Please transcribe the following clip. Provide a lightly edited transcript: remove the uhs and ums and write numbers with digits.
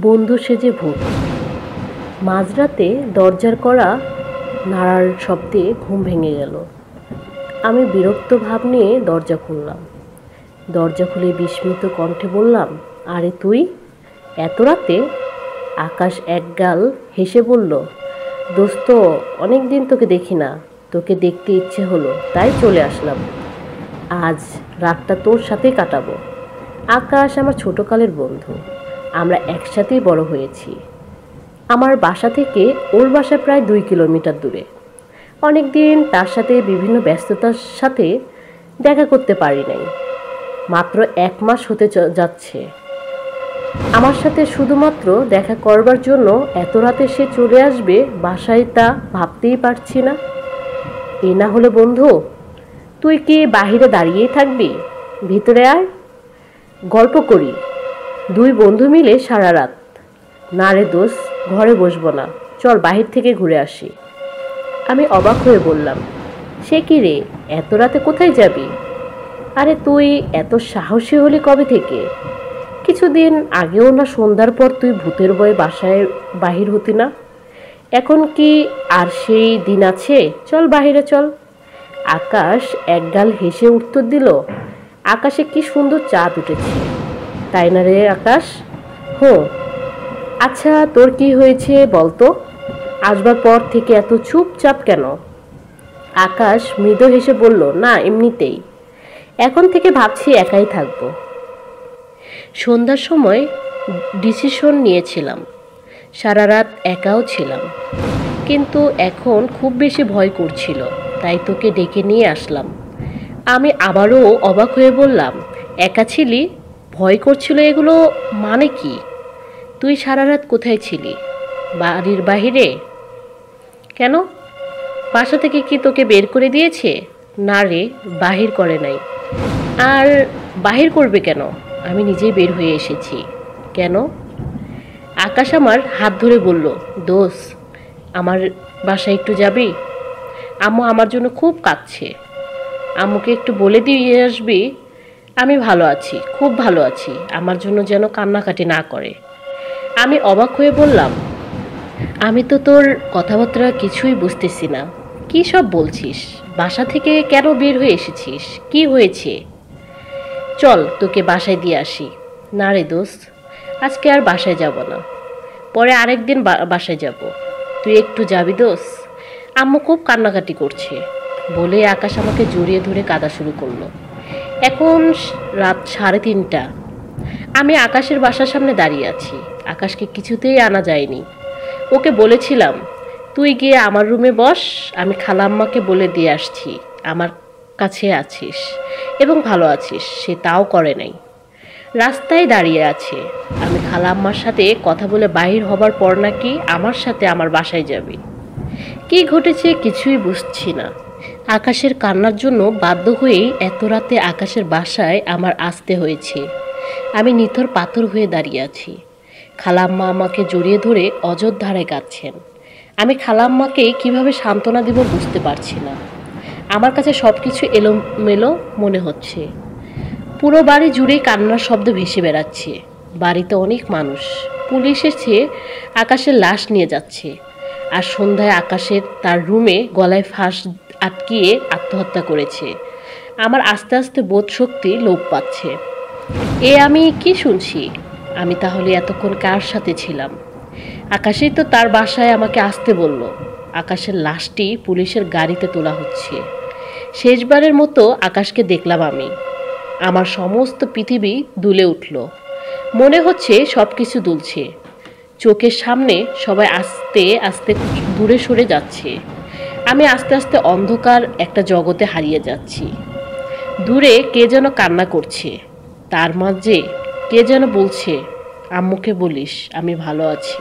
বন্ধু সেজে ভূত। মাঝরাতে দরজার কড়া নাড়ার শব্দে ঘুম ভেঙে গেল। আমি বিরক্ত ভাব নিয়ে দরজা খুললাম। দরজা খুলে বিস্মিত কণ্ঠে বললাম, আরে তুই এত রাতে? আকাশ একগাল হেসে বলল, দোস্ত, অনেক দিন তোকে দেখি না, তোকে দেখতে ইচ্ছে হলো তাই চলে আসলাম। আজ রাতটা তোর সাথেই কাটাবো। আকাশ আমার ছোটকালের বন্ধু, আমরা একসাথেই বড় হয়েছি। আমার বাসা থেকে ওর বাসা প্রায় 2 কিলোমিটার দূরে। অনেক দিন তার সাথে বিভিন্ন ব্যস্ততার সাথে দেখা করতে পারি নাই। মাত্র 1 মাস হতে যাচ্ছে আমার সাথে শুধুমাত্র দেখা করবার জন্য এত রাতে সে চলে আসবে বাসায়, তা ভাবতেই পারছি না। এ না হলে বন্ধু, তুই কি বাহিরে দাঁড়িয়েই থাকবি? ভিতরে আয়, গল্প করি 2 বন্ধু মিলে সারা রাত। না রে দোস্ত, ঘরে বসবো না, চল বাহির থেকে ঘুরে আসি। আমি অবাক হয়ে বললাম, সে কি রে, এত রাতে কোথায় যাবি? আরে তুই এত সাহসী হলি কবে থেকে? কিছুদিন আগেও না সন্ধ্যার পর তুই ভূতের ভয়ে বাসায় বাহির হতি না? এখন কি আর সেই দিন আছে? চল বাহিরে চল। আকাশ একগাল হেসে উত্তর দিল, আকাশে কি সুন্দর চাঁদ উঠেছে, তাই না রে আকাশ? হো, আচ্ছা তোর কি হয়েছে বলতো? আসবার পর থেকে এত চুপচাপ কেন? আকাশ মৃদু হেসে বলল, না এমনিতেই, এখন থেকে ভাবছি একাই থাকবো। সন্ধ্যার সময় ডিসিশন নিয়েছিলাম, সারা রাত একাও ছিলাম, কিন্তু এখন খুব বেশি ভয় করছিল, তাই তোকে ডেকে নিয়ে আসলাম। আমি আবারও অবাক হয়ে বললাম, একা ছিলি, ভয় করছিল, এগুলো মানে কি? তুই সারা রাত কোথায় ছিলি? বাড়ির বাহিরে? কেন, বাসা থেকে কি তোকে বের করে দিয়েছে? না রে, বাহির করে নাই। আর বাহির করবে কেন? আমি নিজেই বের হয়ে এসেছি। কেন? আকাশ আমার হাত ধরে বলল, দোষ, আমার বাসায় একটু যাবি? আম্মু আমার জন্য খুব কাঁদছে, আম্মুকে একটু বলে দিয়ে আসবি আমি ভালো আছি, খুব ভালো আছি, আমার জন্য যেন কান্নাকাটি না করে। আমি অবাক হয়ে বললাম, আমি তো তোর কথাবার্তা কিছুই বুঝতেছি না, কি সব বলছিস? বাসা থেকে কেন বের হয়ে এসেছিস? কি হয়েছে? চল তোকে বাসায় দিয়ে আসি। না রে দোস্ত, আজকে আর বাসায় যাব না, পরে আরেকদিন বাসায় যাব। তুই একটু যাবি দোস্ত, আম্মু খুব কান্নাকাটি করছে। বলে আকাশ আমাকে জড়িয়ে ধরে কাঁদা শুরু করলো। এখন রাত 3:30। আমি আকাশের বাসার সামনে দাঁড়িয়ে আছি। আকাশকে কিছুতেই আনা যায়নি। ওকে বলেছিলাম, তুই গিয়ে আমার রুমে বস, আমি খালাম্মাকে বলে দিয়ে আসছি আমার কাছে আছিস এবং ভালো আছিস। সে তাও করে নাই, রাস্তায় দাঁড়িয়ে আছে। আমি খালাম্মার সাথে কথা বলে বাহির হবার পর নাকি আমার সাথে আমার বাসায় যাবি। কি ঘটেছে কিছুই বুঝছি না। আকাশের কান্নার জন্য বাধ্য হয়েই এত রাতে আকাশের বাসায় আমার আসতে হয়েছে। আমি নিথর পাথর হয়ে দাঁড়িয়ে আছি। খালাম্মা আমাকে জড়িয়ে ধরে অযোধ্যায় কাঁদছেন। আমি খালাম্মাকে কিভাবে সান্ত্বনা দেব বুঝতে পারছি না। আমার কাছে সব কিছু এলোমেলো মনে হচ্ছে। পুরো বাড়ি জুড়েই কান্নার শব্দ ভেসে বেড়াচ্ছে। বাড়িতে অনেক মানুষ। পুলিশ এসে আকাশের লাশ নিয়ে যাচ্ছে। আর সন্ধ্যায় আকাশের তার রুমে গলায় ফাঁস আটকিয়ে আত্মহত্যা করেছে। আমার আস্তে আস্তে বোধ শক্তি লোপ পাচ্ছে। আমি কি শুনছি? আমি তাহলে এতক্ষণ কার সাথে ছিলাম? আকাশেই তো তার বাসায় আমাকে আসতে বলল। আকাশের লাশটি পুলিশের গাড়িতে তোলা হচ্ছে। শেষবারের মতো আকাশকে দেখলাম আমি। আমার সমস্ত পৃথিবী দুলে উঠল। মনে হচ্ছে সব কিছু দুলছে। চোখের সামনে সবাই আস্তে আস্তে দূরে সরে যাচ্ছে। আমি আস্তে আস্তে অন্ধকার একটা জগতে হারিয়ে যাচ্ছি। দূরে কে যেন কান্না করছে, তার মাঝে কে যেন বলছে, আম্মুকে বলিস আমি ভালো আছি।